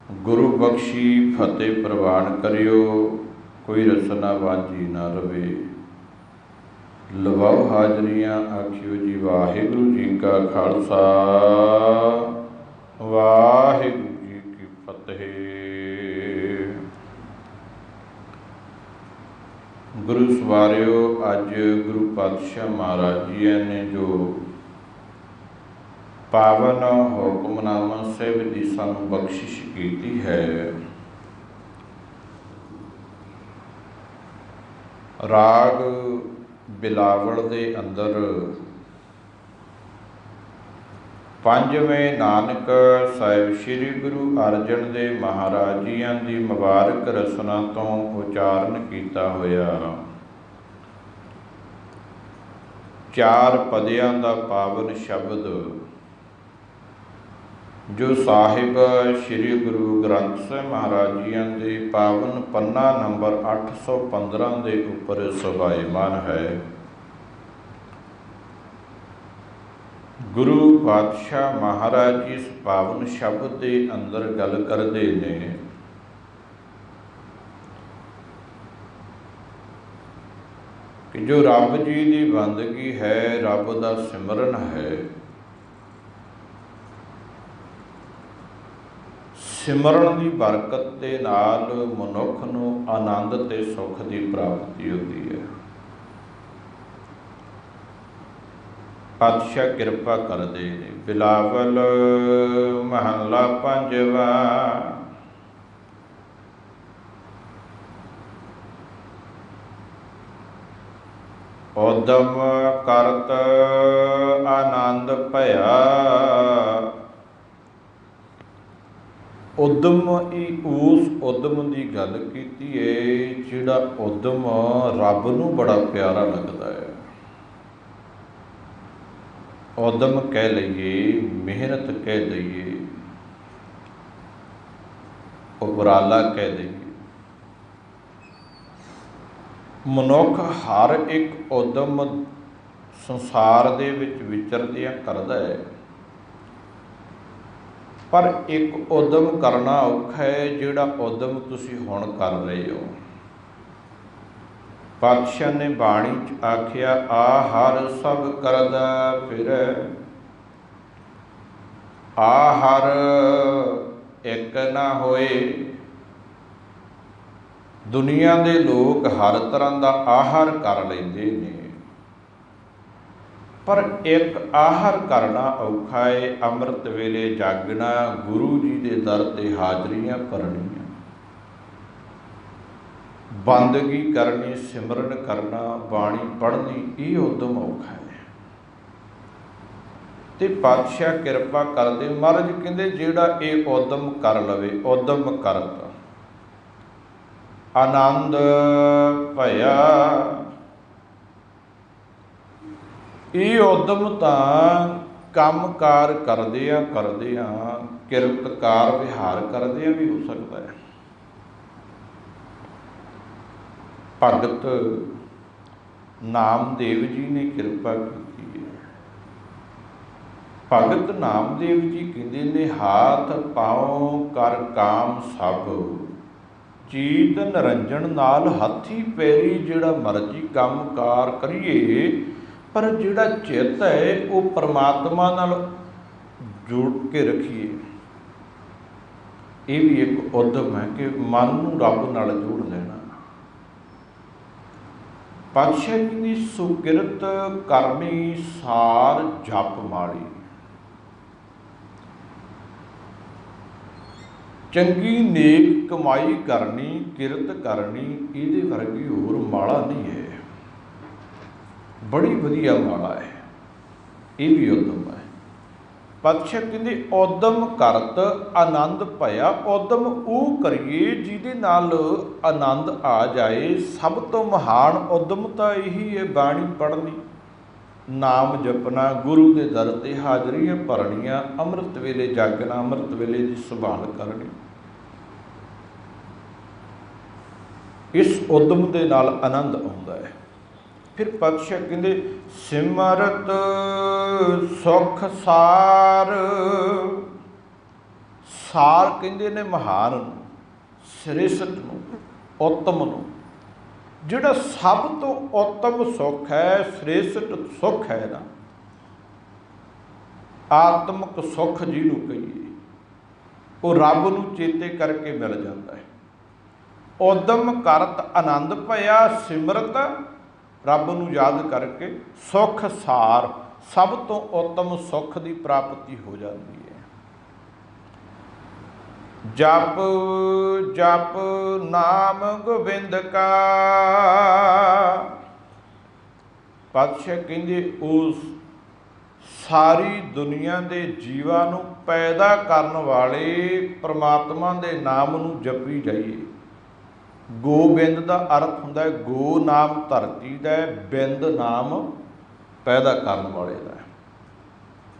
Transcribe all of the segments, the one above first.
गुरु बख्शी फतेह प्रवान करियो, कोई रसना वाजी ना रवे। लवाओ हाजरियां आखियो जी वाहिगुरु जी का खालसा, वाहिगुरु जी की फतेह। गुरु सवारियो, अज गुरु पातशाह महाराज जी ने जो पावन हुक्मनामा साहिब की सानू बख्शिश की है, राग बिलावल दे अंदर पंजवें नानक साहिब श्री गुरु अर्जन देव महाराज जियां की मुबारक रसना तो उचारण किया होया चार पदियां का पावन शब्द जो साहिब श्री गुरु ग्रंथ साहिब महाराज जियां के पावन पन्ना नंबर 815 के उपर शोभायमान है। गुरु पातशाह महाराज जी इस पावन शब्द के अंदर गल करते हैं कि जो रब जी की बंदगी है, रब का सिमरन है, सिमरन की बरकत के नाल मनुख नूं आनंद ते सुख की प्राप्ति होती है। पातशाह किरपा करदे ने। बिलावल महला पंजवा। उदम करत आनंद भया। उदम ही उस उदम की गल की है जिहड़ा उदम रब नूं बड़ा प्यारा लगता है। उदम कह लईए, मेहनत कह दईए, उपराला कह दईए, मनुख हर एक उदम संसार दे विच विचरदियां करदा है, पर एक उदम करना औखा है जिहड़ा उदम तुसीं हुण कर रहे हो। पातशाह ने बाणी च आखिया, आ हर सब करदा फिरै, आ हर एक ना होए। दुनिया दे लोग हर तरह का आहार कर लेंदे ने, पर एक आहार करना औखा है। अमृत वेले जागना, गुरु जी के दर ते हाजरियां भरनियां, बंदगी करनी, सिमरन करना, बाणी पढ़नी, ये उदम औखा है। ते पातशाह किरपा करदे, महाराज कहंदे जिहड़ा ये उदम कर लवे, उदम करत आनंद भया। ये उदम तां काम कार करदियां करदियां, किरतकार विहार करदियां भी हो सकता है। भगत नामदेव जी ने कृपा की है। भगत नामदेव जी कहते ने, हाथ पाओ कर काम सब, चीत निरंजन नाल हाथी पैरी। जिहड़ा मर्जी काम कार करिए, पर जिहड़ा चित्त है वो परमात्मा नाल जोड़ के रखिए। ये भी एक उद्यम है कि मन नूं रब नाल जोड़ लेना। पातशाह जी की सुकिरत करनी सार जप माड़ी, चंगी नेक कमाई करनी, किरत करनी, इहदे वर्गी होर माड़ा नहीं है। बड़ी वधिया माला है, ये भी उदम है। पातशाह कहते उदम करत आनंद भया। उदम वो करिए जिहदे नाल आनंद आ जाए। सब तो महान उदमता यही है, बाणी पढ़नी, नाम जपना, गुरु के दर ते हाजरियां भरनियां, अमृत वेले जागना, अमृत वेले की संभाल करनी। इस उदम के नाल आनंद आउंदा है। फिर पातशाह कहते सिमरत सुख सार, ਸਾਰ ਕਹਿੰਦੇ ਨੇ ਮਹਾਨ ਨੂੰ, ਸ੍ਰੇਸ਼ਟ ਨੂੰ, ਉੱਤਮ ਨੂੰ। ਜਿਹੜਾ ਸਭ ਤੋਂ ਉੱਤਮ ਸੁੱਖ ਹੈ, ਸ੍ਰੇਸ਼ਟ ਸੁੱਖ ਹੈ ਨਾ, ਆਤਮਿਕ ਸੁੱਖ ਜਿਹਨੂੰ ਕਹੀਏ, ਉਹ ਰੱਬ ਨੂੰ ਚੇਤੇ ਕਰਕੇ ਮਿਲ ਜਾਂਦਾ ਹੈ। ਉਦਮ ਕਰਤ ਆਨੰਦ ਭਇਆ ਸਿਮਰਤ, ਰੱਬ ਨੂੰ ਯਾਦ ਕਰਕੇ ਸੁੱਖ ਸਾਰ, ਸਭ ਤੋਂ ਉੱਤਮ ਸੁੱਖ ਦੀ ਪ੍ਰਾਪਤੀ ਹੋ ਜਾਂਦੀ ਹੈ। ਜਪ ਜਪ ਨਾਮ ਗੋਬਿੰਦ ਕਾ, ਪਾਤਸ਼ਾਹ ਕਹਿੰਦੇ ਉਸ ਸਾਰੀ ਦੁਨੀਆ ਦੇ ਜੀਵਾਂ ਨੂੰ ਪੈਦਾ ਕਰਨ ਵਾਲੇ ਪ੍ਰਮਾਤਮਾ ਦੇ ਨਾਮ ਨੂੰ ਜਪੀ ਜਾਈਏ। ਗੋਬਿੰਦ ਦਾ ਅਰਥ ਹੁੰਦਾ ਹੈ, ਗੋ ਨਾਮ ਧਰਤੀ ਦਾ ਹੈ, ਬਿੰਦ ਨਾਮ ਪੈਦਾ ਕਰਨ ਵਾਲੇ ਦਾ।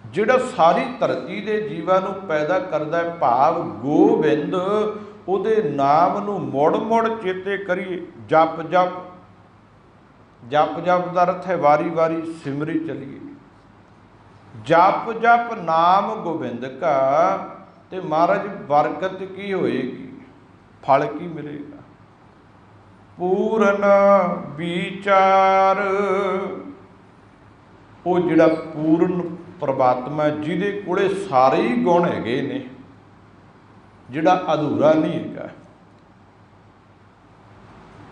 ਜਿਹੜਾ ਸਾਰੀ ਧਰਤੀ ਦੇ ਜੀਵਾਂ ਨੂੰ ਪੈਦਾ ਕਰਦਾ ਹੈ, ਭਾਵ ਗੋਬਿੰਦ, ਉਹਦੇ ਨਾਮ ਨੂੰ ਮੁੜ ਮੁੜ ਚੇਤੇ ਕਰੀਏ। ਜਪ ਜਪ, ਜਪ ਜਪ ਦਾ ਅਰਥ ਹੈ ਵਾਰੀ ਵਾਰੀ ਸਿਮਰੀ ਚਲੀਏ। ਜਪ ਜਪ ਨਾਮ ਗੋਬਿੰਦ ਕਾ, ਤੇ ਮਹਾਰਾਜ ਬਰਕਤ ਕੀ ਹੋਏਗੀ, ਫਲ ਕੀ ਮਿਲੇਗਾ? ਪੂਰਨ ਵਿਚਾਰ, ਉਹ ਜਿਹੜਾ ਪੂਰਨ ਪ੍ਰਮਾਤਮਾ ਜਿਹਦੇ ਕੋਲੇ ਸਾਰੇ ਹੀ ਗੁਣ ਹੈਗੇ ਨੇ, ਜਿਹੜਾ ਅਧੂਰਾ ਨਹੀਂ ਹੈਗਾ,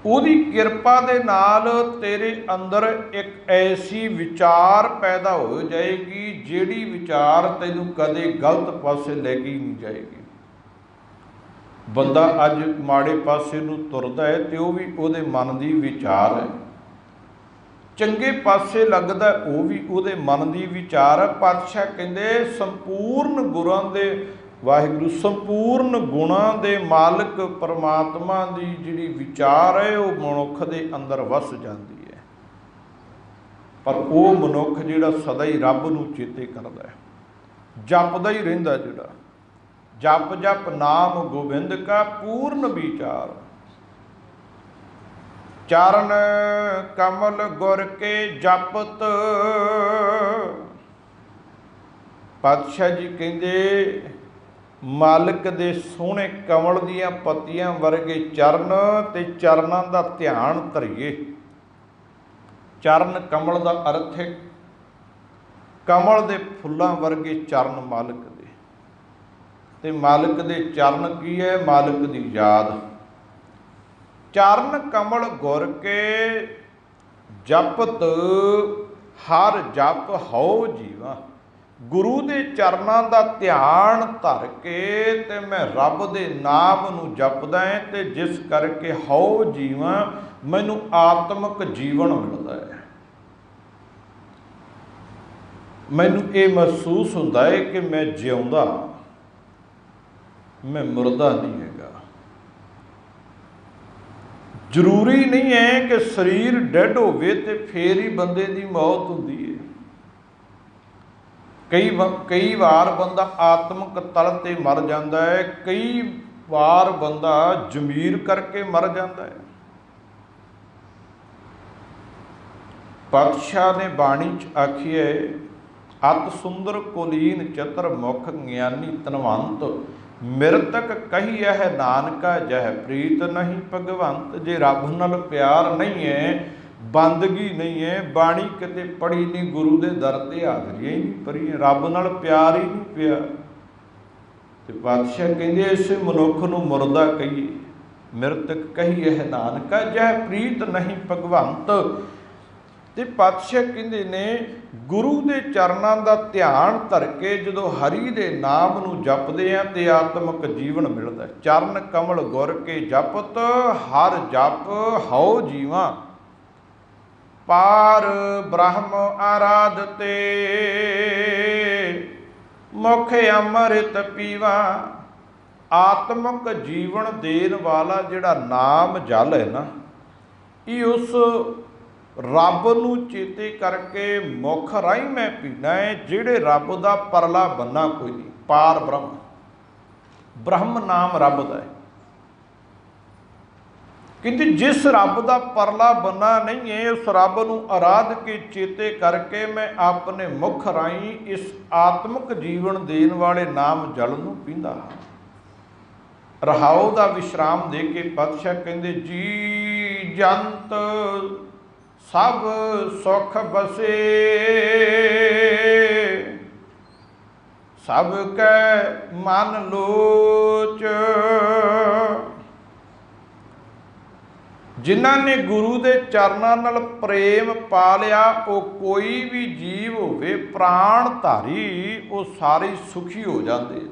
ਉਹਦੀ ਕਿਰਪਾ ਦੇ ਨਾਲ ਤੇਰੇ ਅੰਦਰ ਇੱਕ ਐਸੀ ਵਿਚਾਰ ਪੈਦਾ ਹੋ ਜਾਏਗੀ, ਜਿਹੜੀ ਵਿਚਾਰ ਤੈਨੂੰ ਕਦੇ ਗਲਤ ਪਾਸੇ ਲੈ ਕੇ ਨਹੀਂ ਜਾਏਗੀ। ਬੰਦਾ ਅੱਜ ਮਾੜੇ ਪਾਸੇ ਨੂੰ ਤੁਰਦਾ ਹੈ ਤੇ ਉਹ ਵੀ ਉਹਦੇ ਮਨ ਦੀ ਵਿਚਾਰ ਹੈ, ਚੰਗੇ ਪਾਸੇ ਲੱਗਦਾ ਉਹ ਵੀ ਉਹਦੇ ਮਨ ਦੀ ਵਿਚਾਰ ਹੈ। ਪਾਤਸ਼ਾਹ ਕਹਿੰਦੇ ਸੰਪੂਰਨ ਗੁਰਾਂ ਦੇ ਵਾਹਿਗੁਰੂ, ਸੰਪੂਰਨ ਗੁਣਾਂ ਦੇ ਮਾਲਕ ਪਰਮਾਤਮਾ ਦੀ ਜਿਹੜੀ ਵਿਚਾਰ ਹੈ ਉਹ ਮਨੁੱਖ ਦੇ ਅੰਦਰ ਵਸ ਜਾਂਦੀ ਹੈ। ਪਰ ਉਹ ਮਨੁੱਖ ਜਿਹੜਾ ਸਦਾ ਹੀ ਰੱਬ ਨੂੰ ਚੇਤੇ ਕਰਦਾ ਹੈ, ਜਪਦਾ ਹੀ ਰਹਿੰਦਾ, ਜਿਹੜਾ ਜਪ ਜਪ ਨਾਮ ਗੋਬਿੰਦ ਕਾ ਪੂਰਨ ਵਿਚਾਰ, ਚਰਨ ਕਮਲ ਗੁਰ ਕੇ ਜਪਤ। ਪਾਤਸ਼ਾਹ ਜੀ ਕਹਿੰਦੇ ਮਾਲਕ ਦੇ ਸੋਹਣੇ ਕਮਲ ਦੀਆਂ ਪੱਤੀਆਂ ਵਰਗੇ ਚਰਨ, ਤੇ ਚਰਨਾਂ ਦਾ ਧਿਆਨ ਧਰੀਏ। ਚਰਨ ਕਮਲ ਦਾ ਅਰਥ ਹੈ ਕਮਲ ਦੇ ਫੁੱਲਾਂ ਵਰਗੇ ਚਰਨ ਮਾਲਕ ਦੇ, ਤੇ ਮਾਲਕ ਦੇ ਚਰਨ ਕੀ ਹੈ? ਮਾਲਕ ਦੀ ਯਾਦ। ਚਰਨ ਕਮਲ ਗੁਰ ਕੇ ਜਪਤ, ਹਰ ਜਪ ਹਉ ਜੀਵਾ। ਗੁਰੂ ਦੇ ਚਰਨਾਂ ਦਾ ਧਿਆਨ ਧਰ ਕੇ ਤੇ ਮੈਂ ਰੱਬ ਦੇ ਨਾਮ ਨੂੰ ਜਪਦਾ ਹੈ, ਤੇ ਜਿਸ ਕਰਕੇ ਹਉ ਜੀਵਾਂ, ਮੈਨੂੰ ਆਤਮਿਕ ਜੀਵਨ ਮਿਲਦਾ ਹੈ। ਮੈਨੂੰ ਇਹ ਮਹਿਸੂਸ ਹੁੰਦਾ ਹੈ ਕਿ ਮੈਂ ਜਿਉਂਦਾ, ਮੈਂ ਮੁਰਦਾ ਨਹੀਂ ਹੈਗਾ। ਜ਼ਰੂਰੀ ਨਹੀਂ ਹੈ ਕਿ ਸਰੀਰ ਡੈਡ ਹੋਵੇ ਤੇ ਫੇਰ ਹੀ ਬੰਦੇ ਦੀ ਮੌਤ ਹੁੰਦੀ ਹੈ। ਕਈ ਵਾਰ ਬੰਦਾ ਆਤਮਿਕ ਤਲ ਤੇ ਮਰ ਜਾਂਦਾ ਹੈ, ਕਈ ਵਾਰ ਬੰਦਾ ਜ਼ਮੀਰ ਕਰਕੇ ਮਰ ਜਾਂਦਾ ਹੈ। ਪਾਤਸ਼ਾਹ ਨੇ ਬਾਣੀ 'ਚ ਆਖੀਏ, ਅਤ ਸੁੰਦਰ ਕੁਲੀਨ ਚਤਰ ਮੁਖ ਗਿਆਨੀ ਧਨਵੰਤ, ਮਿਰਤਕ ਕਹੀਐ ਨਾਨਕਾ ਜਹ ਪ੍ਰੀਤ ਨਹੀਂ ਭਗਵੰਤ। ਜੇ ਰੱਬ ਨਾਲ ਪਿਆਰ ਨਹੀਂ ਹੈ, ਬੰਦਗੀ ਨਹੀਂ ਹੈ, ਬਾਣੀ ਕਿਤੇ ਪੜ੍ਹੀ ਨਹੀਂ, ਗੁਰੂ ਦੇ ਦਰ ਤੇ ਹਾਜ਼ਰੀਆਂ ਹੀ ਨਹੀਂ ਭਰੀਆਂ, ਰੱਬ ਨਾਲ ਪਿਆਰ ਹੀ ਨਹੀਂ ਪਿਆ, ਤੇ ਪਾਤਸ਼ਾਹ ਕਹਿੰਦੇ ਇਸੇ ਮਨੁੱਖ ਨੂੰ ਮੁਰਦਾ ਕਹੀਏ। ਮਿਰਤਕ ਕਹੀਐ ਨਾਨਕਾ ਜਹ ਪ੍ਰੀਤ ਨਹੀਂ ਭਗਵੰਤ। ਤੇ ਪਾਤਸ਼ਾਹ ਕਹਿੰਦੇ ਨੇ ਗੁਰੂ ਦੇ ਚਰਨਾਂ ਦਾ ਧਿਆਨ ਧਰ ਕੇ ਜਦੋਂ ਹਰੀ ਦੇ ਨਾਮ ਨੂੰ ਜਪਦੇ ਆ ਤੇ ਆਤਮਿਕ ਜੀਵਨ ਮਿਲਦਾ। ਚਰਨ ਕਮਲ ਗੁਰ ਕੇ ਜਪਤ, ਹਰ ਜਪ ਹਉ ਜੀਵਾਂ। ਪਾਰ ਬ੍ਰਹਮ ਆਰਾਧਤੇ, ਮੁਖ ਅੰਮ੍ਰਿਤ ਪੀਵਾ। ਆਤਮਿਕ ਜੀਵਨ ਦੇਣ ਵਾਲਾ ਜਿਹੜਾ ਨਾਮ ਜਲ ਹੈ ਨਾ, ਇਹ ਉਸ ਰੱਬ ਨੂੰ ਚੇਤੇ ਕਰਕੇ ਮੁਖ ਰਾਹੀਂ ਮੈਂ ਪੀਣਾ ਹੈ, ਜਿਹੜੇ ਰੱਬ ਦਾ ਪਰਲਾ ਬੰਨਾ ਕੋਈ ਨਹੀਂ। ਪਾਰ ਬ੍ਰਹਮ, ਬ੍ਰਹਮ ਨਾਮ ਰੱਬ ਦਾ ਹੈ। ਕਹਿੰਦੇ ਜਿਸ ਰੱਬ ਦਾ ਪਰਲਾ ਬੰਨਾ ਨਹੀਂ ਹੈ, ਉਸ ਰੱਬ ਨੂੰ ਆਰਾਧ ਕੇ ਚੇਤੇ ਕਰਕੇ ਮੈਂ ਆਪਣੇ ਮੁਖ ਰਾਹੀਂ ਇਸ ਆਤਮਿਕ ਜੀਵਨ ਦੇਣ ਵਾਲੇ ਨਾਮ ਜਲ ਨੂੰ ਪੀਂਦਾ ਹਾਂ। रहाओ दा विश्राम दे के पातशाह कहते जी जंत सब सुख बसे सब कै मन लोच। जिन्हां ने गुरु दे चरनां नाल प्रेम पा लिया वो कोई भी जीव होवे प्राण धारी वो सारे सुखी हो जाते हैं।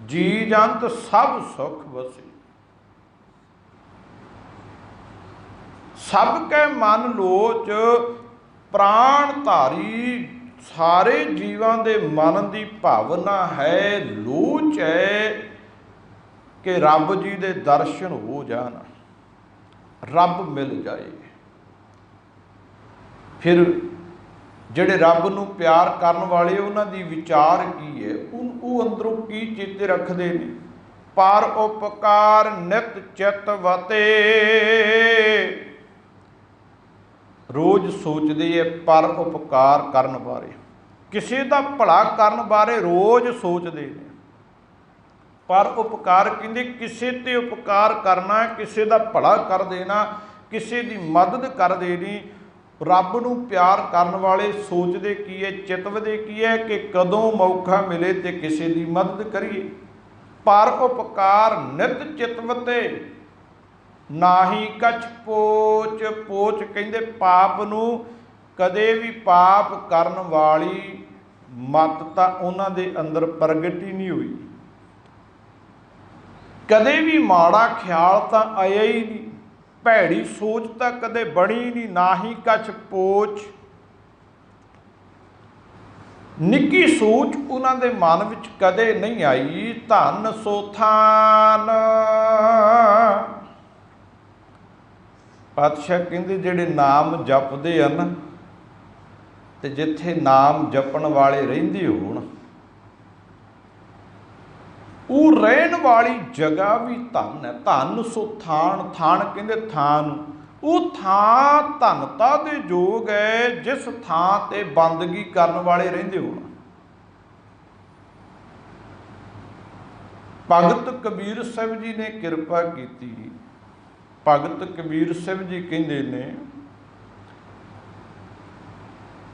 जी जंत सब सुख बसे सब कै मन लोच। प्राण धारी सारे जीवां दे मन की भावना है, लोच है कि रब जी दे दर्शन हो जान, रब मिल जाए। फिर ਜਿਹੜੇ ਰੱਬ ਨੂੰ ਪਿਆਰ ਕਰਨ ਵਾਲੇ ਉਹਨਾਂ ਦੀ ਵਿਚਾਰ ਕੀ ਹੈ, ਉਹ ਅੰਦਰੋਂ ਕੀ ਚੇਤੇ ਰੱਖਦੇ ਨੇ। ਪਰ ਉਪਕਾਰ ਨਿਤ ਚਿਤ ਵਤੇ, ਰੋਜ਼ ਸੋਚਦੇ ਹੈ ਪਰ ਉਪਕਾਰ ਕਰਨ ਬਾਰੇ, ਕਿਸੇ ਦਾ ਭਲਾ ਕਰਨ ਬਾਰੇ ਰੋਜ਼ ਸੋਚਦੇ ਨੇ। पर उपकार कहते किसी ते उपकार करना, किसी का भला कर देना, किसी की मदद कर देनी। रब नूं प्यार करने वाले सोचते की है, चितवते की है कि कदों मौका मिले तो किसी की मदद करिए। पर उपकार नित चितवते नाही कछ पोच। पोच कहते पाप नूं, कदे भी पाप करन वाली मत तां उन्हां दे अंदर प्रगट ही नहीं हुई, कदे भी माड़ा ख्याल तो आया ही नहीं, भैड़ी सोच तो कदे बनी नहीं। ना ही कछ पोच, निक्की सोच उन्होंने मन विच कदे नहीं आई। धन सोथान, पातशाह कहते जिहड़े नाम जपदे हैं ना, ते जिथे नाम जपण वाले रहिंदे होण, ਉਹ ਰਹਿਣ वाली जगह भी धन है। धन सो थान, थान कहते थान, ਉਹ ਥਾਂ ਧਨਤਾ ਦੇ ਯੋਗ है जिस ਥਾਂ ਤੇ ਬੰਦਗੀ ਕਰਨ ਵਾਲੇ ਰਹਿੰਦੇ ਹੋਣ। ਭਗਤ ਕਬੀਰ ਸਾਹਿਬ ਜੀ ਨੇ ਕਿਰਪਾ ਕੀਤੀ। ਭਗਤ ਕਬੀਰ ਸਾਹਿਬ ਜੀ ਕਹਿੰਦੇ ਨੇ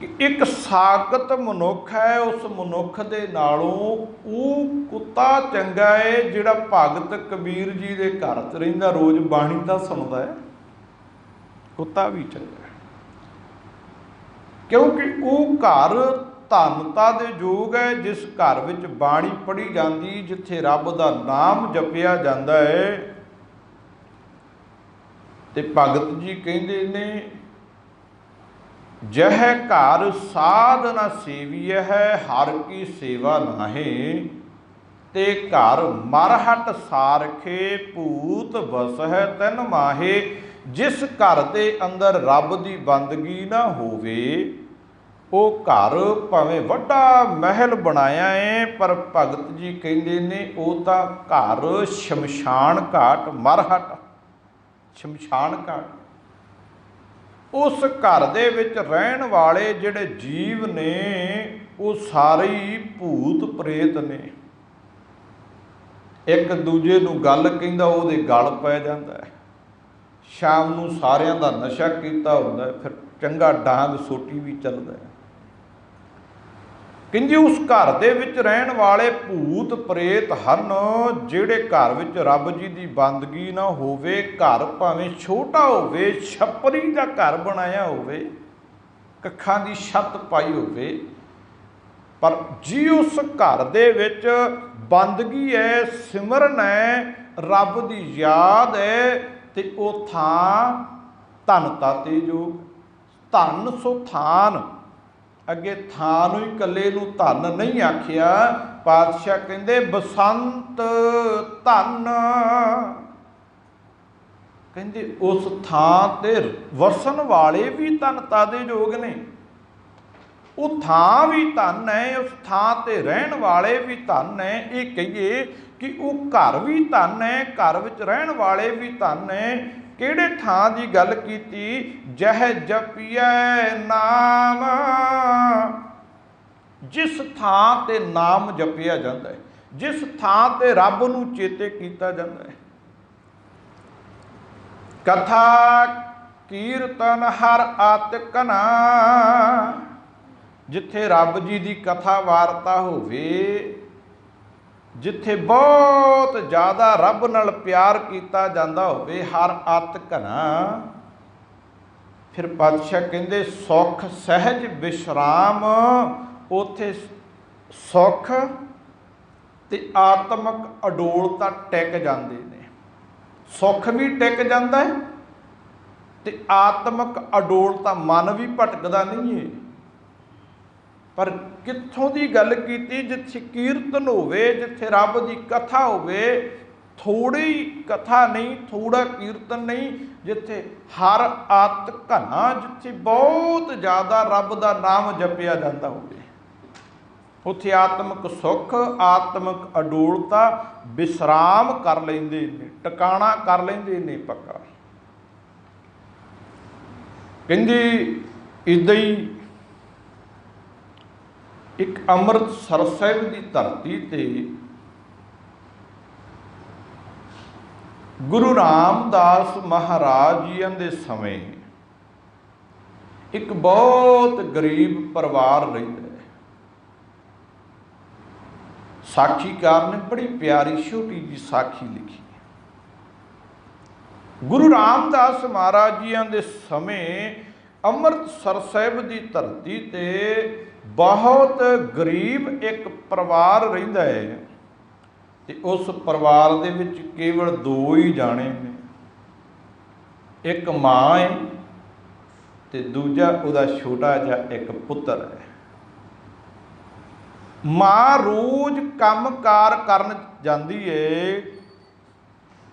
कि एक सागत मनुख है, उस मनुख दे नालों वो कुत्ता चंगा है जिहड़ा भगत कबीर जी दे घर च रहिंदा, रोज़ बाणी तां सुणदा है। कुत्ता भी चंगा है क्योंकि वो घर धनता दे योग है जिस घर विच बाणी पढ़ी जाती, जिथे रब दा नाम जपिया जाता है। ते भगत जी कहते ने जह घर साध न सेविय है, हर की सेवा नाहे। ते घर मरहट सारखे भूत बस है तिन माहे। जिस घर के अंदर रब की बंदगी ना होवे, वो घर भावें वड्डा महल बनाया है, पर भगत जी कहते ने वो तो घर शमशान घाट, मरहट शमशान घाट। उस घर दे विच रहन वाले जिहड़े जीव ने वो सारे ही भूत प्रेत ने। एक दूजे नूं गल कहिंदा उहदे गल पै जांदा है। शाम नूं सारियां दा नशा कीता हुंदा है, फिर चंगा डांग सोटी भी चलदा है। कहंदे उस घर दे विच रहन वाले भूत प्रेत हन जिहड़े घर विच रब जी की बंदगी ना होवे। घर भावें छोटा होवे, छपरी दा घर बनाया होवे, कखां दी छत पाई होवे, पर जी उस घर दे विच बंदगी है, सिमरन है, रब दी याद है, ते ओ थां धनता ते योग। धन सो थान, अगे थान ही कले नूं धन नहीं आखिया। पातशाह कहंदे बसंत धन, कहंदे उस थां ते वसन वाले भी धनता दे योग ने। वो थां भी धन है, उस थां ते रहन वाले भी धन है। ये कहिए कि वो घर भी धन है, घर विच रहन वाले भी धन है। किहड़े थां दी गल कीती? जह जपिए नाम, जिस थां ते नाम जपिया जाता है। जिस थां ते रब नूं चेते कीता जाता है। कथा कीर्तन हर आतकना, जिथे रब जी की कथा वार्ता होवे, जिथे बहुत ज़्यादा रब नाल प्यार किया जाता होवे, हर आतकना। फिर पातशाह कहते सुख सहज विश्राम, उथे सुख ते आत्मक अडोलता टिक जाते हैं। सुख भी टिक जाता है ते आत्मक अडोलता, मन भी भटकदा नहीं है। पर कित्थों की गल कीती, जिथे कीर्तन होवे, जिथे रब की कथा होवे, थोड़ी कथा नहीं, थोड़ा कीर्तन नहीं, जिथे हर आत घना, जिथे बहुत ज़्यादा रब का नाम जपिया जाता होवे, उत्थे आत्मक सुख, आत्मक अडोलता, विश्राम कर लेंदे ने, टिकाणा कर लेंदे ने पक्का। कहंदे इदां ही एक अमृतसर साहिब की धरती ते गुरु रामदास महाराज जी के समय एक बहुत गरीब परिवार रहिंदा है। साखीकार ने बड़ी प्यारी छोटी जी साखी लिखी। गुरु रामदास महाराज जी के समय अमृतसर साहिब की धरती ते बहुत गरीब एक परिवार रहिंदा है ते उस परिवार दे विच केवल दो ही जाने ने, एक मां है ते दूजा उहदा छोटा जिहा एक पुत्र है। मां रोज काम कार करन जांदी है,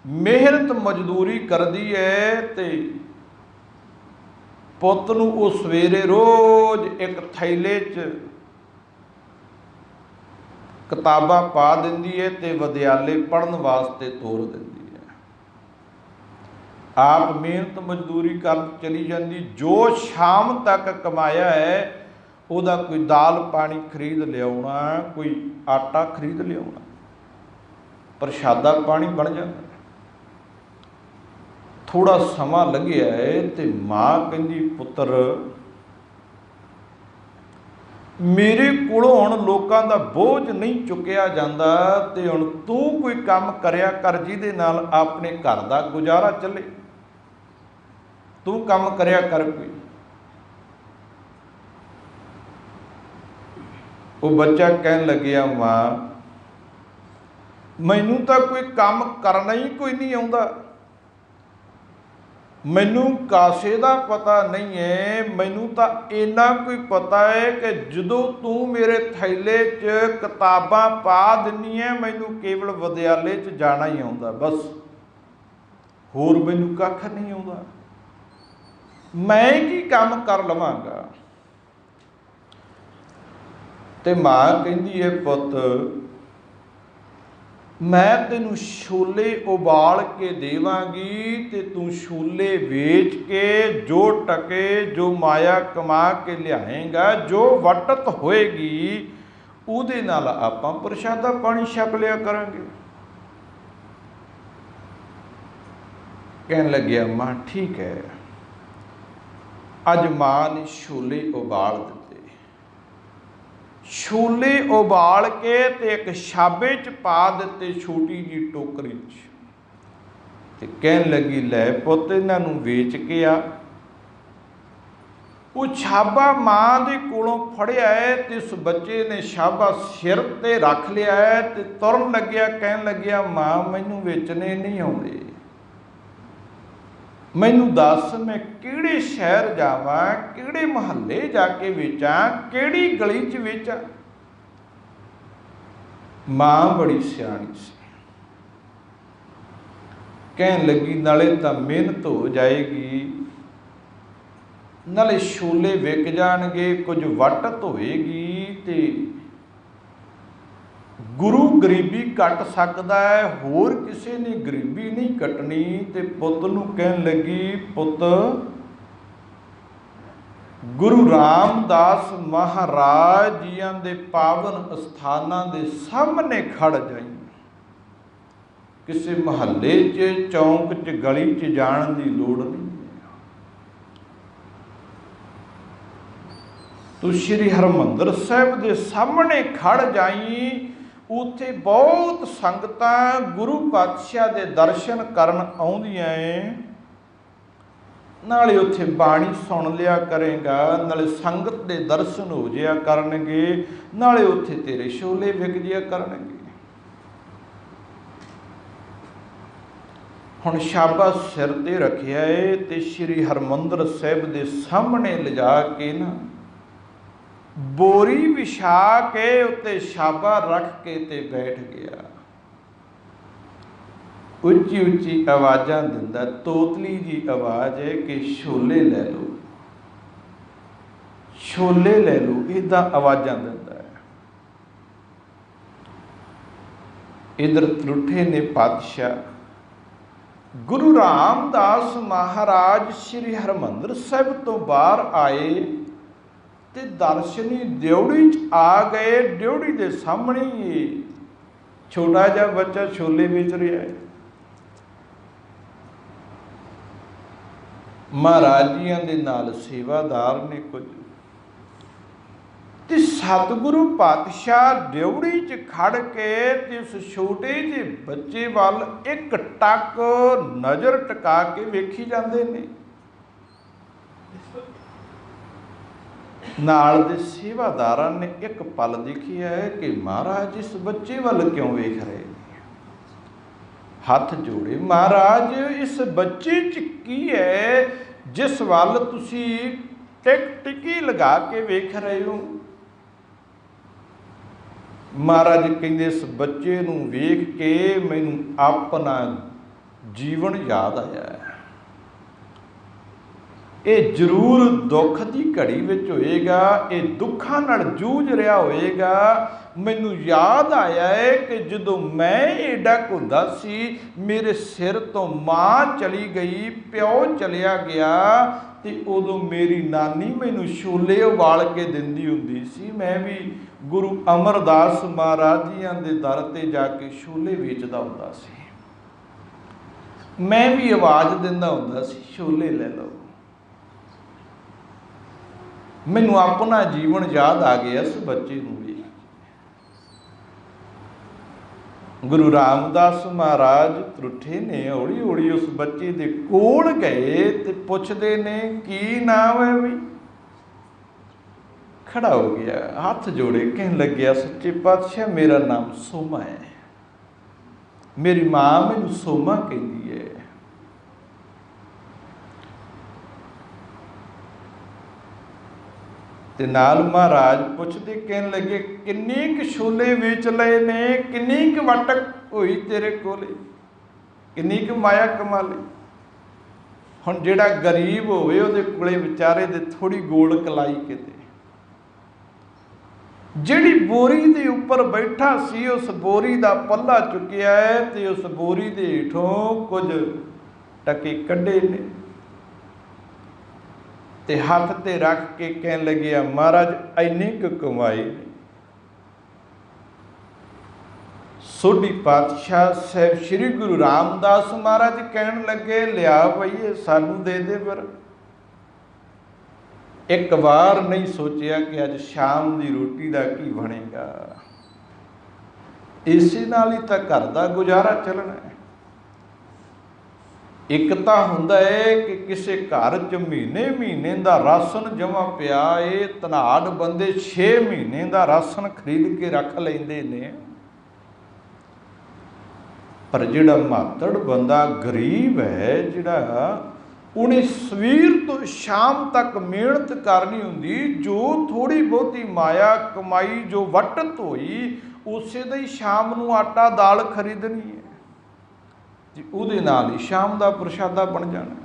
मेहनत मजदूरी करदी है ते पुत नूं वो सवेरे रोज एक थैले च किताबां पा दिंदी है ते विद्यालय पढ़न वास्ते तोर दिंदी है। आप मेहनत मजदूरी कर चली जाती, जो शाम तक कमाया है उहदा कोई दाल पानी खरीद लियाउणा, कोई आटा खरीद लियाउणा, प्रशादा पानी बन जाता। थोड़ा समा लंघिया है ते मां कहंदी पुत्र मेरे कोलों हुण लोकां दा बोझ नहीं चुकिया जांदा ते हुण तू कोई काम करया कर जिहदे नाल अपने घर दा गुजारा चले, तू काम करया कर कोई। वो बच्चा कहन लग्या मां मैनू तां कोई काम करना ही कोई नहीं आउंदा, मैनू कासे दा पता नहीं है, मैनू तो इन्ना कोई पता है कि जदों तू मेरे थैले च किताबां पा दिनी है मैनू केवल विद्यालय च जाना ही आउंदा, बस होर मैनू कख नहीं आउंदा, मैं की काम कर लवांगा। ते मां कहंदी है पुत मैं तेनू छोले उबाल के देवांगी ते तू छोले वेच के जो टके जो माया कमा के लियाएगा, जो वटत होएगी उहदे नाल आपां प्रशादा पानी छक लिया करांगे। कहन लग्या मां ठीक है। अज मां ने छोले उबाल दिते, छोले उबाल के ते एक छाबे च पा दिते छोटी जी टोकरी च, ते कहन लगी लै पुत इन्हां नूं वेच के आ। वो छाबा मां दे कोलों फड़िया है ते उस बच्चे ने छाबा सिर ते रख लिया है ते तुरन लग्या, कहन लग्या मां मैनू वेचने नहीं आउंदे, मैनू दस मैं किहड़े शहर जावां, किहड़े महल्ले जाके वेचां, किहड़ी गली च वेचां। मां बड़ी सियाणी सी, कहन लगी नाले तां मेहनत हो जाएगी, नाले छोले विक जाणगे, कुछ वटत होएगी ते गुरु गरीबी कट सकदा है, होर किसी ने गरीबी नहीं कटनी। ते पुत नूं कहन लगी पुत गुरु रामदास महाराज जियां दे पावन अस्थानां दे सामने खड़ जाई। किसी महल्ले च, चौंक च, गली च जाण दी लोड़ नहीं। तू श्री हरमंदर साहिब दे सामने खड़ जाई। उत्थे बहुत संगतां गुरु पातशाह दे दर्शन करन आउंदियां ऐ। नाले उत्थे बाणी सुन लिया करेगा, नाले संगत दे दर्शन हो जाया करनगे, नाले उत्थे तेरे छोले विक जाया करनगे। हुण शाबा सिर ते रखिया है ते श्री हरमंदर साहिब दे सामने लिजा के ना बोरी विछा के उत्ते शाबा रख के ते बैठ गया। उच्ची उच्ची आवाज़ां दिंदा, तोतली जी आवाज़ है कि छोले ले लो, छोले ले लो, इदां आवाज़ां दिंदा है। इधर त्रुठे ने पातशाह गुरु रामदास महाराज श्री हरमंदर साहिब तो बाहर आए ते दर्शनी ड्योड़ी च आ गए। ड्योड़ी दे सामने ही छोटा जिहा बच्चा छोले बेच रहा है। महाराज जियां दे नाल सेवादार ने कुछ ते सतगुरु पातशाह ड्योड़ी च खड़ के ते उस छोटे जे बच्चे वाल एक टक नज़र टका के वेखी जांदे ने। नाल दे सेवादारां ने एक पल देखिया है कि महाराज इस बच्चे वाल क्यों वेख रहे हैं। हथ जोड़े, महाराज इस बच्चे च की है जिस वाल तुसी टिकी लगा के वेख रहे हो। महाराज कहंदे इस बच्चे नूं वेख के मैनूं अपना जीवन याद आया है। ये जरूर दुख की घड़ी विच होएगा, ये दुखां नाल जूझ रहा होएगा। मैनूं याद आया है कि जदों मैं एडा हुंदा सी, मेरे सिर तो माँ चली गई, प्यो चलिया गया, ते उदों मेरी नानी मैनूं छोले उबाल के दिंदी हुंदी सी। मैं भी गुरु अमरदास महाराज जियां दे दर ते जाके छोले वेचदा हुंदा सी। मैं भी आवाज़ दिंदा हुंदा सी, छोले ले लो। मैनूं अपना जीवन याद आ गया इस बच्चे नूं भी। गुरु रामदास महाराज त्रुठे ने हौली हौली उस बच्चे दे कोल गए ते पुछदे ने की नाम है भी। खड़ा हो गया, हाथ जोड़े, कहन लग्या सच्चे पातशाह मेरा नाम सोमा है, मेरी मां मैनूं सोमा कहंदी है। ते नाल महाराज पुछदे कहन लगे किन्नी क छोले वेच लए ने, किन्नी क वटक होई तेरे कोले, किन्नी क माया कमा लई। हुण जिहड़ा गरीब होवे उहदे कोले विचारे दे थोड़ी गोल कलाई किते। जिहड़ी बोरी दे उपर बैठा सी उस बोरी दा पल्ला चुकिया है ते उस बोरी दे हेठों कुछ टके कढे ने ते हाथ ते रख के कहन लगे महाराज इन्नी क कमाई ने। सोढ़ी पातशाह साहब श्री गुरु रामदास महाराज कहन लगे लिया भई सानू दे दे। पर एक बार नहीं सोचिया कि अज शाम की रोटी का की बनेगा। इसे नाल ही तो घर का गुजारा चलना है। एक तो हुंदा है कि किसी घर च महीने महीने का राशन जमा पिया है, धनाड़ बंदे 6 महीने का राशन खरीद के रख लेंदे ने। पर जिहड़ा मातड़ बंदा गरीब है, जिहड़ा उन्हें सवेर तो शाम तक मेहनत करनी हुंदी, जो थोड़ी बहुती माया कमाई जो वटत होई उसे दा ही शाम नूं आटा दाल खरीदनी है जी, उहदे नाल ही शाम का प्रशादा बन जाना।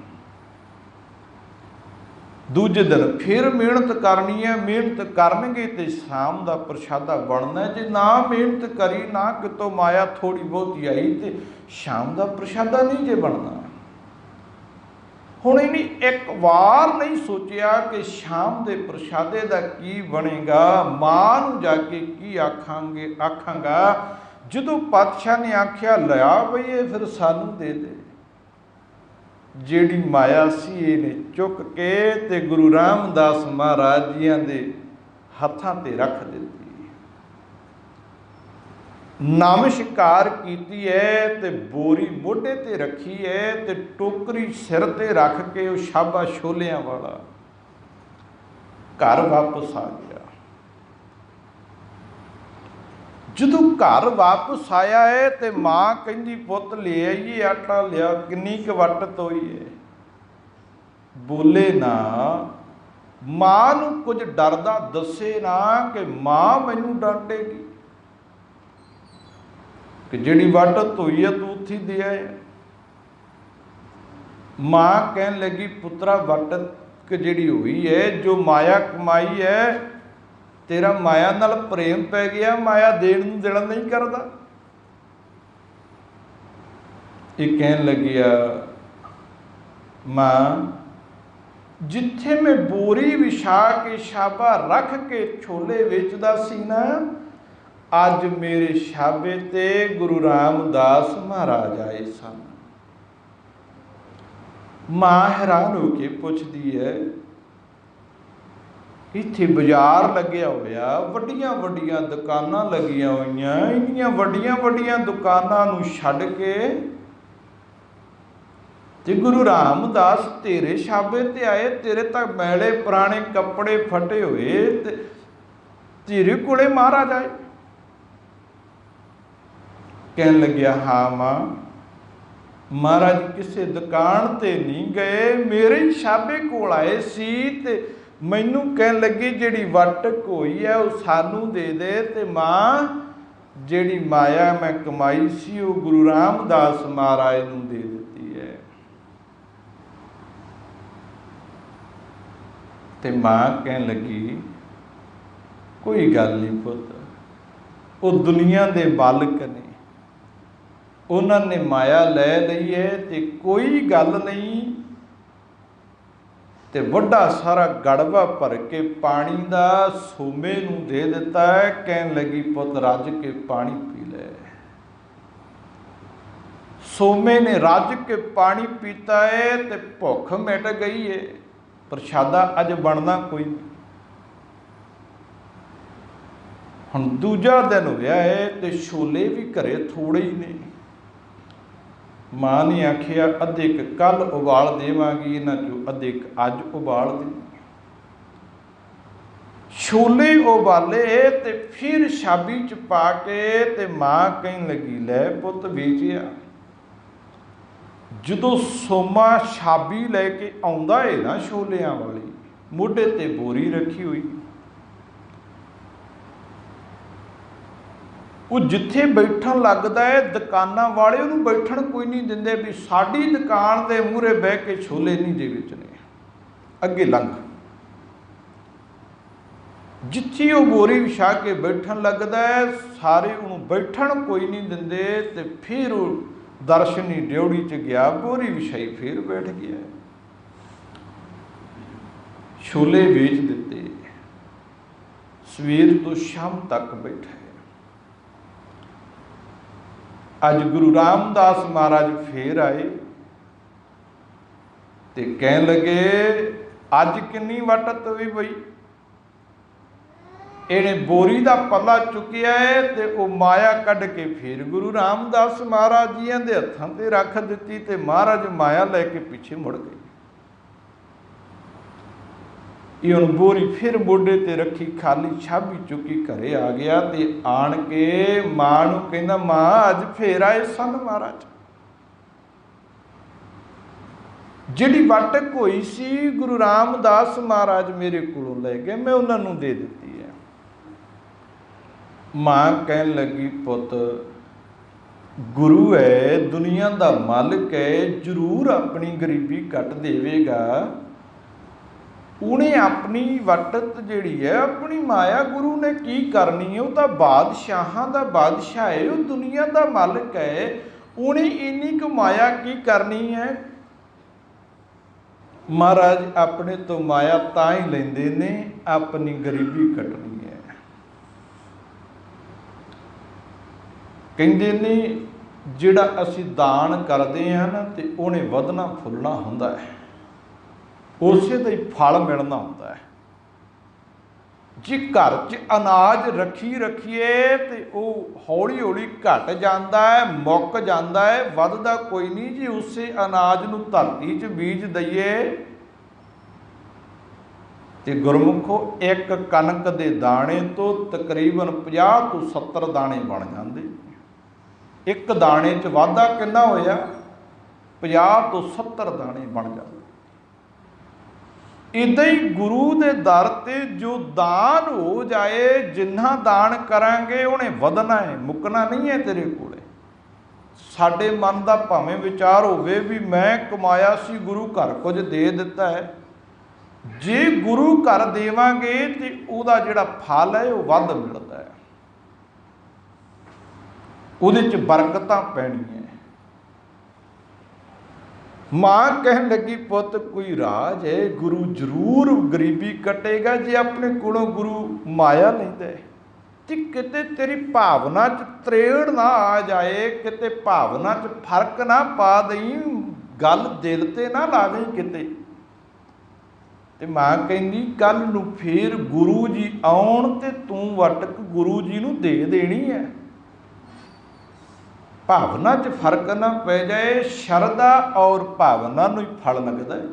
दूजे दिन फिर मेहनत करनी है, मेहनत करनगे तो शाम का प्रशादा बनना। जे ना मेहनत करी, ना कितों माया थोड़ी बहुती आई तो शाम का प्रशादा नहीं जे बनना। ਹੁਣ ਇਹਨੇ ਇੱਕ ਵਾਰ नहीं सोचिया कि शाम के प्रशादे का की बनेगा, मां नूं जाके की आखांगा। ਜਦੋਂ ਪਾਤਸ਼ਾਹ ने आख्या लिया बई ये फिर सानू दे दे, ਜਿਹੜੀ माया सी ਇਹਨੇ चुक के ते गुरु रामदास महाराज जियां दे हत्थां ते रख दित्ती। नमस्कार कीती है ते बोरी मोढे ते रखी है ते टोकरी सिर ते रख के वो शाबा छोलियां वाला घर वापस आ गया। जदों घर वापस आया है ते मां कहंदी पुत ले आइए आटा लिया, किन्नी क वटत होई है। बोले ना, मां नूं कुछ डरदा दसे ना कि मां मैनूं डांटेगी कि जिहड़ी वटत होई है तू उत्थे दे आया। मां कहन लगी पुत्रा वटत जिहड़ी हुई है जो माया कमाई है, तेरा माया नाल प्रेम पै गया, माया देण नूं दिल नहीं करदा। ये कहन लगिया मां जिथे मैं बोरी विछा के शाबा रख के छोले वेचदा सी ना, अज मेरे शाबे ते गुरु रामदास महाराज आए सन। मां हैरान होके पुछदी है, इत्थे बाजार लग्या होया, वड्डियां वड्डियां दुकानां लगियां होईयां, इन्नियां वड्डियां वड्डियां दुकानां नूं छड्ड के ते गुरु रामदास तेरे शाबे ते आए, तेरे तक मैले पुराने कपड़े फटे हुए ते तेरे कोले महाराज आए। कहन लग्या हाँ मां, महाराज किसी दुकान ते नहीं गए, मेरे ही शाबे कोल आए सी ते मैनू कहन लगी जिहड़ी वटक होई है वो सानू दे दे, ते मां जिहड़ी माया मैं कमाई सी वो गुरु रामदास महाराज नूं दे दित्ती है। ते मां कहन लगी कोई गल नहीं पुत, वो दुनिया दे मालिक ने, उन्होंने माया लै लई है ते कोई गल नहीं। ते वड्डा सारा गड़वा भर के पानी दा सोमे नूं दे दिता है। कहन लगी पुत रज के पानी पी ले। सोमे ने रज के पानी पीता है ते भुख मिट गई है, प्रशादा अज बनना कोई नहीं। हुण दूजा दिन होया है ते छोले भी घरे थोड़े ही ने। मां ने आखिया अद्धे कल उबाल देवांगी, इन्हां चों अद्धे अज उबाल दे। छोले उबाले ते फिर छाबी च पा के ते मां कहन लगी लै पुत वेचिया। जदों सोमा छाबी लैके आउंदा है ना छोलियां वाली, मोढे ते बोरी रखी हुई, वो जिथे बैठन लगता है दुकाना वाले उन्होंने बैठन कोई नहीं देंदे भी साडी दुकान के मूहरे बह के छोले नहीं जे बेचने, अगे लंघ। जिथे वो बोरी विछा के बैठन लगता है सारे उन्होंने बैठन कोई नहीं देंदे, ते फिर वो दर्शनी ड्योड़ी च गया, बोरी विछाई फिर बैठ गया, छोले बेच दिते। सवेर तो शाम तक बैठा। अज गुरु रामदास महाराज फिर आए ते कहन लगे अज किन्नी वटत हुई बई। इहने बोरी का पल्ला चुकिया है ते वो माया कढ़ के फिर गुरु रामदास महाराज जी के हत्थां ते रख दिती, ते महाराज माया लैके पिछे मुड़ गए। ये हुण बोरी फिर मोढे ते रखी, खाली छाबी चुकी घरे आ गया ते आण के मां नूं कहंदा मां अज फिर आए सन महाराज। जिहड़ी वटक होई सी गुरु रामदास महाराज मेरे कोलों लै गए, मैं उन्हां नूं दे दित्ती है। मां कहन लगी पुत गुरु है, दुनिया दा मालिक है, जरूर अपनी गरीबी कट देवेगा। उन्हें अपनी वटत जिहड़ी है अपनी माया गुरु ने की करनी है, वो तो बादशाहां दा बादशाह है, वो दुनिया दा मालिक है, उन्हें इन्नी क माया की करनी है। महाराज अपने तो माया तां ही लेंदे ने अपनी गरीबी कटनी है। कहते ने जिहड़ा असीं दान करते हैं ना तो उन्हें वधना फुलना हुंदा है, उसे दा ही फल मिलना हुंदा है। जे घर च अनाज रखीए तो वह हौली हौली घट जाता है, मुक जाता है, वधदा कोई नहीं। जे उसे अनाज नूं धरती च बीज दईए तो गुरमुखो एक कणक के दाणे तो तकरीबन 50 तो 70 दाणे बन जाते। एक दाणे च वाधा कितना होया, 50 तो 70 दाणे बन जाते। इदां ही गुरु दे दर ते जो दान हो जाए, जिन्ना दान करांगे उन्हें वधना है, मुकना नहीं है तेरे कोले। साडे मन का भावें विचार होवे भी मैं कमाया सी, गुरु घर कुछ दे दिता है, जे गुरु घर देवांगे तो उहदा जिहड़ा फल है वह वध मिलदा है, उहदे च बरकतां पैणीआं। मां कहन लगी पुत कोई राज है, गुरु जरूर गरीबी कटेगा जे अपने कोलों गुरु माया लैंदा है। ते किते तेरी भावना च त्रेड़ ना आ जाए, किते भावना च फर्क ना पा दई, गल दिल ते ना ला दई किते। ते मां कहंदी कल नूं फिर गुरु जी आउण ते तूं वटक गुरु जी नूं दे देनी है। भावना च फर्क ना पै जाए, शरदा और भावना नूं ही फल लगदा है।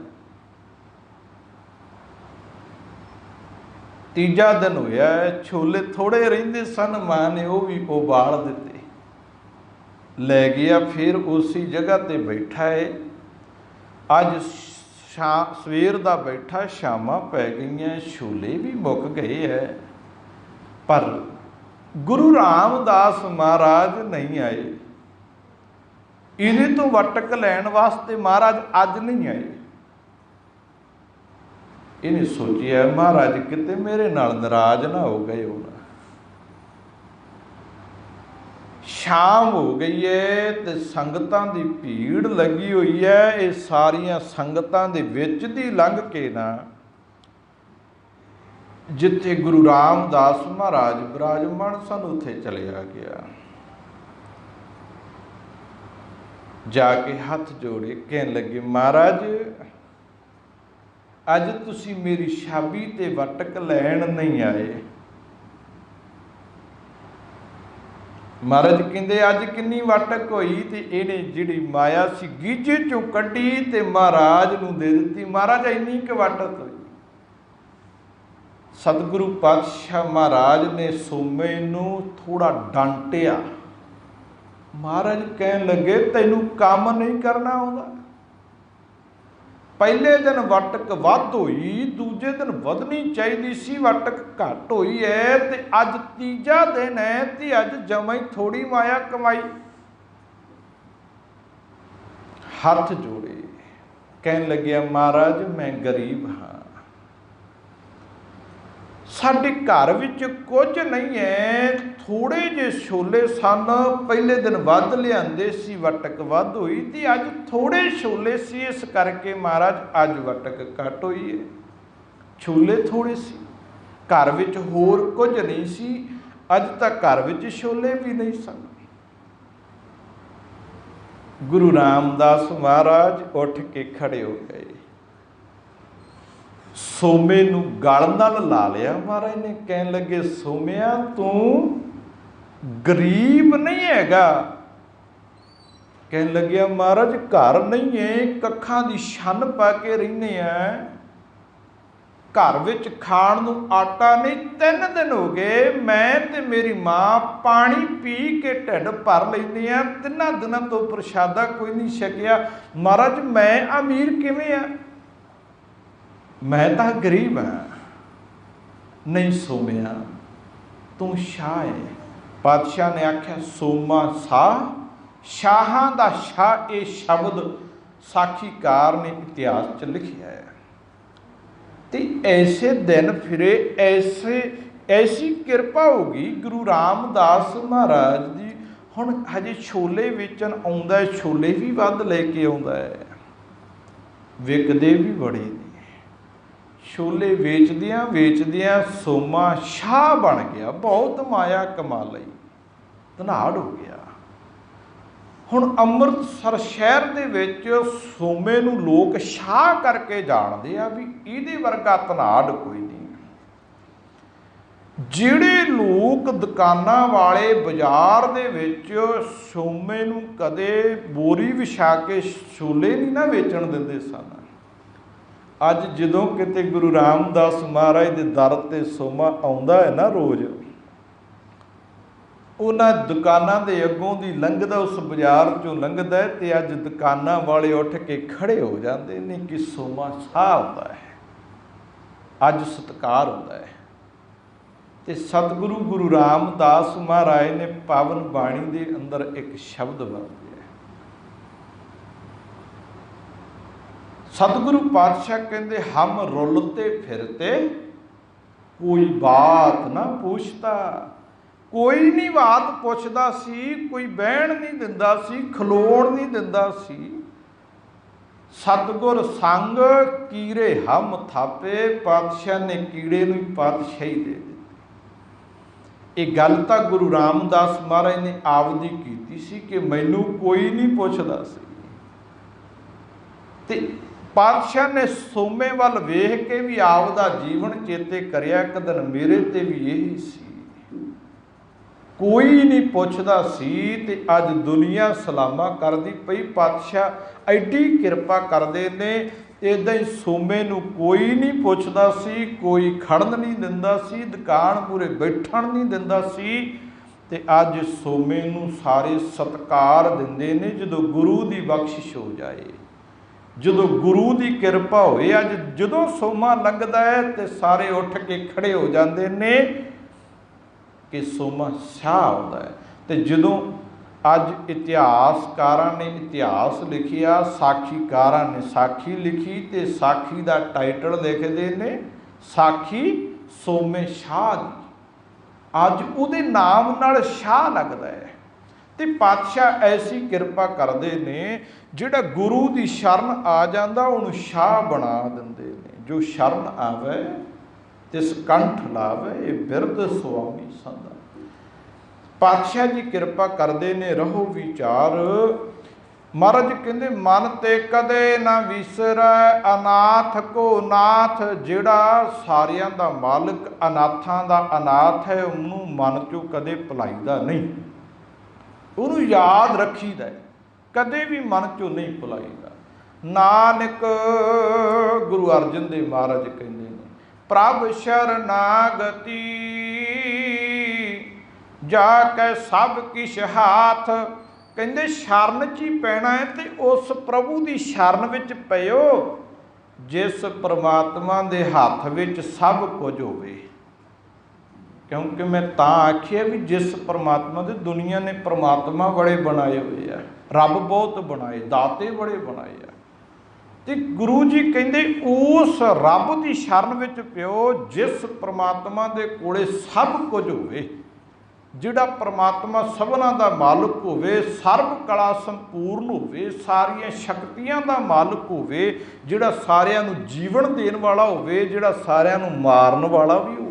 तीजा दिन होया, छोले थोड़े रहिंदे सन, मां ने वो भी उबाल दिते, लै गया फिर उसी जगह ते बैठा है। अज सवेर दा बैठा, शामां पै गईयां, छोले भी मुक गए है, पर गुरु रामदास महाराज नहीं आए। इहदे तो वटक लैण वास्ते महाराज अज नहीं आए। इन्हें सोचिया महाराज किते मेरे नाल नाराज ना हो गए होना। शाम हो गई है ते संगतां दी भीड़ लगी हुई है। ये सारियां संगतां दे विच दी लंघ के ना जिथे गुरु रामदास महाराज विराजमान सन उत्थे चलिया गया। जाके हथ जोड़े कहन लगे महाराज अज तुसी मेरी छाबी ते वटक लैण नहीं आए। महाराज कहंदे अज किन्नी वटक होई ते इहने जिहड़ी माया सी गीजे चों कड्ढी ते महाराज नूं दे दित्ती। महाराज इन्नी क वटक होई। सतगुरु पातशाह महाराज ने सोमे नूं थोड़ा डांटिया। महाराज कहन लगे तैनू काम नहीं करना आउंदा। पहले दिन वटक वध होई, दूजे दिन वधनी चाहिदी सी, वटक घट होई है ते अज तीजा दिन है ते अज जमा ही थोड़ी माया कमाई। हाथ जोड़े कहन लगे महाराज मैं गरीब हाँ, साडे घर विच कुछ नहीं है, थोड़े जे छोले सन, पहले दिन वध लिआंदे सी, वटक वध होई ते अज थोड़े छोले सी, इस करके महाराज अज वटक घट होई है। छोले थोड़े सी, घर विच होर कुछ नहीं सी, अज तक घर विच छोले भी नहीं सन। गुरु रामदास महाराज उठ के खड़े हो गए, सोमे नूं गल नाल ला लिया। महाराज ने कहन लगे सोमिया तू गरीब नहीं हैगा। कहन लगे महाराज घर नहीं है, कखां दी छन पा के रहिंदे आ, घर विच खाण नूं आटा नहीं। 3 दिन हो गए मैं ते मेरी मां पानी पी के ढिड भर लैंदे आ, 3 दिनां तो प्रशादा कोई नहीं छकिया। महाराज मैं अमीर किवें आ, मैं तो गरीब हाँ। नहीं सोमिया तू शाह है। पातशाह ने आख्या सोमा शाह, शाहां दा शाह, ये शब्द साखीकार ने इतिहास च लिखिया है। तो ऐसे दिन फिरे, ऐसी कृपा होगी गुरु रामदास महाराज जी। हुण हजे छोले वेचण आउंदा है, छोले भी वध लेके आउंदा है। विकदे भी बड़े ने। छोले वेचदियां वेचदियां सोमा शाह बन गया, बहुत माया कमा लई, धनाड़ हो गया। हुण अमृतसर शहर दे विच सोमे नूं लोक शाह करके जानदे आ भी इहदे वर्गा धनाड़ कोई नहीं। ਜਿਹੜੇ ਲੋਕ ਦੁਕਾਨਾਂ ਵਾਲੇ ਬਾਜ਼ਾਰ ਦੇ ਵਿੱਚ ਸੋਮੇ ਨੂੰ ਕਦੇ ਬੋਰੀ ਵਿਛਾ ਕੇ ਛੋਲੇ ਨਹੀਂ ਨਾ ਵੇਚਣ ਦਿੰਦੇ ਸਨ, ਅੱਜ ਜਦੋਂ ਕਿਤੇ ਗੁਰੂ ਰਾਮਦਾਸ ਮਹਾਰਾਜ ਦੇ ਦਰ ਤੇ ਸੋਮਾ ਆਉਂਦਾ ਹੈ ਨਾ ਰੋਜ਼, ਉਹਨਾਂ ਦੁਕਾਨਾਂ ਦੇ ਅੱਗੋਂ ਦੀ ਲੰਘਦਾ, ਉਸ ਬਾਜ਼ਾਰ ਚੋਂ ਲੰਘਦਾ ਤੇ ਅੱਜ ਦੁਕਾਨਾਂ ਵਾਲੇ ਉੱਠ ਕੇ ਖੜੇ ਹੋ ਜਾਂਦੇ ਨੇ ਕਿ ਸੋਮਾ ਸ਼ਾਹ ਹੁੰਦਾ ਹੈ, ਅੱਜ ਸਤਿਕਾਰ ਹੁੰਦਾ ਹੈ। ਤੇ ਸਤਿਗੁਰੂ ਗੁਰੂ ਰਾਮਦਾਸ ਮਹਾਰਾਜ ਨੇ ਪਾਵਨ ਬਾਣੀ ਦੇ ਅੰਦਰ ਇੱਕ ਸ਼ਬਦ ਵਰਤਿਆ। ਸਤਿਗੁਰੂ ਪਾਤਸ਼ਾਹ ਕਹਿੰਦੇ ਹਮ ਰੁਲਤੇ ਫਿਰਤੇ ਕੋਈ ਬਾਤ ਨਾ ਪੁੱਛਦਾ। ਕੋਈ ਨਹੀਂ ਬਾਤ ਪੁੱਛਦਾ ਸੀ, ਕੋਈ ਬਹਿਣ ਨਹੀਂ ਦਿੰਦਾ ਸੀ, ਖਲੋਣ ਨਹੀਂ ਦਿੰਦਾ ਸੀ। ਸਤਿਗੁਰ ਸੰਗ ਕੀੜੇ ਹਮ ਥਾਪੇ, ਪਾਤਸ਼ਾਹ ਨੇ ਕੀੜੇ ਨੂੰ ਹੀ ਪਾਤਸ਼ਾਹੀ ਦੇ ਦਿੱਤੀ। ਇਹ ਗੱਲ ਤਾਂ ਗੁਰੂ ਰਾਮਦਾਸ ਮਹਾਰਾਜ ਨੇ ਆਪਦੀ ਕੀਤੀ ਸੀ ਕਿ ਮੈਨੂੰ ਕੋਈ ਨਹੀਂ ਪੁੱਛਦਾ ਸੀ, ਤੇ ਪਾਤਸ਼ਾਹ ਨੇ ਸੋਮੇ ਵੱਲ ਵੇਖ ਕੇ ਵੀ ਆਪਦਾ ਜੀਵਨ ਚੇਤੇ ਕਰਿਆ, ਇੱਕ ਦਿਨ ਮੇਰੇ ਤੇ ਵੀ ਇਹੀ ਸੀ, ਕੋਈ ਨਹੀਂ ਪੁੱਛਦਾ ਸੀ। ਤੇ ਅੱਜ ਦੁਨੀਆ ਸਲਾਮਾ ਕਰਦੀ ਪਈ, ਪਾਤਸ਼ਾਹ ਐਡੀ ਕਿਰਪਾ ਕਰਦੇ ਨੇ। ਇੱਦਾਂ ਹੀ ਸੋਮੇ ਨੂੰ ਕੋਈ ਨਹੀਂ ਪੁੱਛਦਾ ਸੀ, ਕੋਈ ਖੜਨ ਨਹੀਂ ਦਿੰਦਾ ਸੀ, ਦੁਕਾਨ ਮੂਹਰੇ ਬੈਠਣ ਨਹੀਂ ਦਿੰਦਾ ਸੀ, ਤੇ ਅੱਜ ਸੋਮੇ ਨੂੰ ਸਾਰੇ ਸਤਿਕਾਰ ਦਿੰਦੇ ਨੇ। ਜਦੋਂ ਗੁਰੂ ਦੀ ਬਖਸ਼ਿਸ਼ ਹੋ ਜਾਏ, ਜਦੋਂ ਗੁਰੂ ਦੀ ਕਿਰਪਾ ਹੋਏ, ਅੱਜ ਜਦੋਂ ਸੋਮਾ ਲੰਘਦਾ ਹੈ ਤੇ ਸਾਰੇ ਉੱਠ ਕੇ ਖੜੇ ਹੋ ਜਾਂਦੇ ਨੇ ਕਿ ਸੋਮਾ ਸ਼ਾਹ ਆਉਂਦਾ ਹੈ। ਤੇ ਜਦੋਂ ਅੱਜ ਇਤਿਹਾਸਕਾਰਾਂ ਨੇ ਇਤਿਹਾਸ ਲਿਖਿਆ, ਸਾਖੀਕਾਰਾਂ ਨੇ ਸਾਖੀ ਲਿਖੀ, ਤੇ ਸਾਖੀ ਦਾ ਟਾਈਟਲ ਲਿਖਦੇ ਨੇ ਸਾਖੀ ਸੋਮੇ ਸ਼ਾਹ ਦੀ। ਅੱਜ ਉਹਦੇ ਨਾਮ ਨਾਲ ਸ਼ਾਹ ਲੱਗਦਾ ਹੈ। ਤੇ ਪਾਤਸ਼ਾਹ ਐਸੀ ਕਿਰਪਾ ਕਰਦੇ ਨੇ, ਜਿਹੜਾ ਗੁਰੂ ਦੀ ਸ਼ਰਨ ਆ ਜਾਂਦਾ ਉਹਨੂੰ ਸ਼ਾਹ ਬਣਾ ਦਿੰਦੇ ਨੇ। ਜੋ ਸ਼ਰਨ ਆਵੇ ਤਿਸ ਕੰਠ ਲਾਵੇ, ਇਹ ਬਿਰਧ ਸੁਆਮੀ ਸੰਦਾ। ਪਾਤਸ਼ਾਹ ਜੀ ਕਿਰਪਾ ਕਰਦੇ ਨੇ। ਰਹੋ ਵਿਚਾਰ, ਮਹਾਰਾਜ ਕਹਿੰਦੇ ਮਨ ਤੇ ਕਦੇ ਨਾ ਵਿਸਰੈ, ਅਨਾਥ ਕੋ ਨਾਥ। ਜਿਹੜਾ ਸਾਰਿਆਂ ਦਾ ਮਾਲਕ, ਅਨਾਥਾਂ ਦਾ ਅਨਾਥ ਹੈ, ਉਹਨੂੰ ਮਨ ਚੋਂ ਕਦੇ ਭੁਲਾਈਦਾ ਨਹੀਂ, ਉਹਨੂੰ ਯਾਦ ਰੱਖੀਦਾ, ਕਦੇ ਵੀ ਮਨ ਚੋਂ ਨਹੀਂ ਭੁਲਾਈਦਾ। ਨਾਨਕ ਗੁਰੂ ਅਰਜਨ ਦੇਵ ਮਹਾਰਾਜ ਕਹਿੰਦੇ ਨੇ ਪ੍ਰਭ ਸ਼ਰਨਾਗਤੀ, ਜਾ ਕੇ ਸਭ ਕਿਛ ਹਾਥ। ਕਹਿੰਦੇ ਸ਼ਰਨ 'ਚ ਹੀ ਪੈਣਾ ਹੈ, ਤੇ ਉਸ ਪ੍ਰਭੂ ਦੀ ਸ਼ਰਨ ਵਿੱਚ ਪਇਓ ਜਿਸ ਪ੍ਰਮਾਤਮਾ ਦੇ ਹੱਥ ਵਿੱਚ ਸਭ ਕੁਝ ਹੋਵੇ। ਕਿਉਂਕਿ ਮੈਂ ਤਾਂ ਆਖਿਆ ਵੀ ਜਿਸ ਪ੍ਰਮਾਤਮਾ ਦੇ, ਦੁਨੀਆ ਨੇ ਪ੍ਰਮਾਤਮਾ ਬੜੇ ਬਣਾਏ ਹੋਏ ਆ, ਰੱਬ ਬਹੁਤ ਬਣਾਏ, ਦਾਤੇ ਬੜੇ ਬਣਾਏ ਆ, ਤੇ ਗੁਰੂ ਜੀ ਕਹਿੰਦੇ ਉਸ ਰੱਬ ਦੀ ਸ਼ਰਨ ਵਿੱਚ ਪਿਓ ਜਿਸ ਪ੍ਰਮਾਤਮਾ ਦੇ ਕੋਲੇ ਸਭ ਕੁਝ ਹੋਵੇ, ਜਿਹੜਾ ਪ੍ਰਮਾਤਮਾ ਸਭਨਾਂ ਦਾ ਮਾਲਕ ਹੋਵੇ, ਸਰਬ ਕਲਾ ਸੰਪੂਰਨ ਹੋਵੇ, ਸਾਰੀਆਂ ਸ਼ਕਤੀਆਂ ਦਾ ਮਾਲਕ ਹੋਵੇ, ਜਿਹੜਾ ਸਾਰਿਆਂ ਨੂੰ ਜੀਵਨ ਦੇਣ ਵਾਲਾ ਹੋਵੇ, ਜਿਹੜਾ ਸਾਰਿਆਂ ਨੂੰ ਮਾਰਨ ਵਾਲਾ ਵੀ ਹੋਵੇ।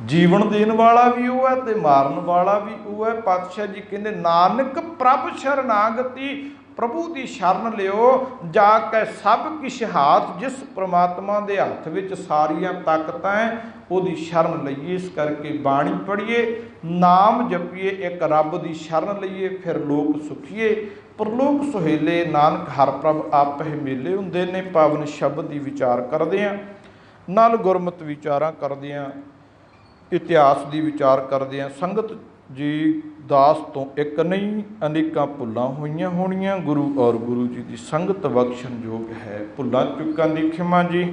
ਜੀਵਨ ਦੇਣ ਵਾਲਾ ਵੀ ਉਹ ਹੈ ਤੇ ਮਾਰਨ ਵਾਲਾ ਵੀ ਉਹ ਹੈ। ਪਾਤਸ਼ਾਹ ਜੀ ਕਹਿੰਦੇ ਨਾਨਕ ਪ੍ਰਭ ਸ਼ਰਨਾਗਤੀ, ਪ੍ਰਭੂ ਦੀ ਸ਼ਰਨ ਲਿਓ, ਜਾ ਕੇ ਸਭ ਕਿਛ ਹਾਥ। ਜਿਸ ਪ੍ਰਮਾਤਮਾ ਦੇ ਹੱਥ ਵਿੱਚ ਸਾਰੀਆਂ ਤਾਕਤਾਂ ਹੈ, ਉਹਦੀ ਸ਼ਰਨ ਲਈਏ। ਇਸ ਕਰਕੇ ਬਾਣੀ ਪੜ੍ਹੀਏ, ਨਾਮ ਜਪੀਏ, ਇੱਕ ਰੱਬ ਦੀ ਸ਼ਰਨ ਲਈਏ, ਫਿਰ ਲੋਕ ਸੁਖੀਏ ਪਰਲੋਕ ਸੁਹੇਲੇ। ਨਾਨਕ ਹਰ ਪ੍ਰਭ ਆਪਹਿ ਮੇਲੇ ਹੁੰਦੇ ਨੇ। ਪਾਵਨ ਸ਼ਬਦ ਦੀ ਵਿਚਾਰ ਕਰਦੇ ਹਾਂ, ਨਾਲ ਗੁਰਮਤਿ ਵਿਚਾਰਾਂ ਕਰਦੇ ਹਾਂ, ਇਤਿਹਾਸ ਦੀ ਵਿਚਾਰ ਕਰਦੇ ਹਾਂ। ਸੰਗਤ ਜੀ ਦਾਸ ਤੋਂ ਇੱਕ ਨਹੀਂ, ਅਨੇਕਾਂ ਭੁੱਲਾਂ ਹੋਈਆਂ ਹੋਣੀਆਂ। ਗੁਰੂ ਔਰ ਗੁਰੂ ਜੀ ਦੀ ਸੰਗਤ ਬਖਸ਼ਣ ਯੋਗ ਹੈ। ਭੁੱਲਾਂ ਚੁੱਕਾਂ ਦੀ ਖਿਮਾ ਜੀ।